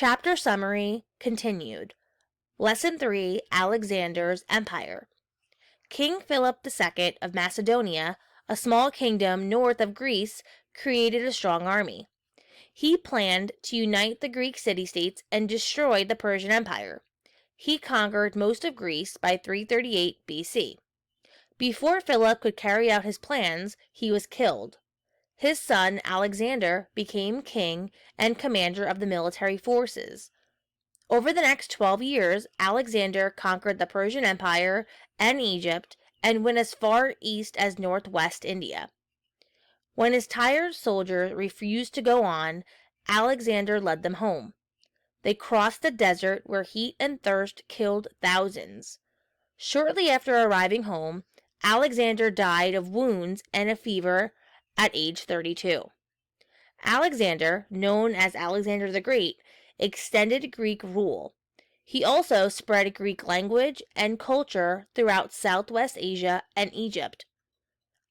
Chapter Summary Continued. Lesson 3, Alexander's Empire. King Philip II of Macedonia, a small kingdom north of Greece, created a strong army. He planned to unite the Greek city-states and destroy the Persian Empire. He conquered most of Greece by 338 BC. Before Philip could carry out his plans, he was killed. His son Alexander became king and commander of the military forces. Over the next 12 years, Alexander conquered the Persian Empire and Egypt and went as far east as northwest India. When his tired soldiers refused to go on, Alexander led them home. They crossed the desert where heat and thirst killed thousands. Shortly after arriving home, Alexander died of wounds and a fever at age 32. Alexander, known as Alexander the Great, extended Greek rule. He also spread Greek language and culture throughout Southwest Asia and Egypt.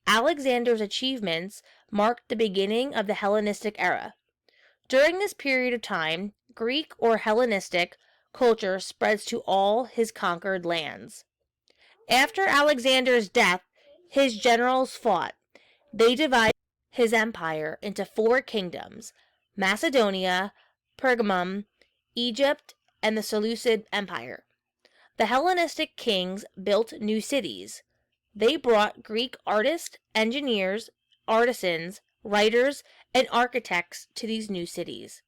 Alexander's achievements marked the beginning of the Hellenistic era. During this period of time, Greek or Hellenistic culture spreads to all his conquered lands. After Alexander's death, his generals fought. They divided his empire into 4 kingdoms: Macedonia, Pergamum, Egypt, and the Seleucid Empire. The Hellenistic kings built new cities. They brought Greek artists, engineers, artisans, writers, and architects to these new cities.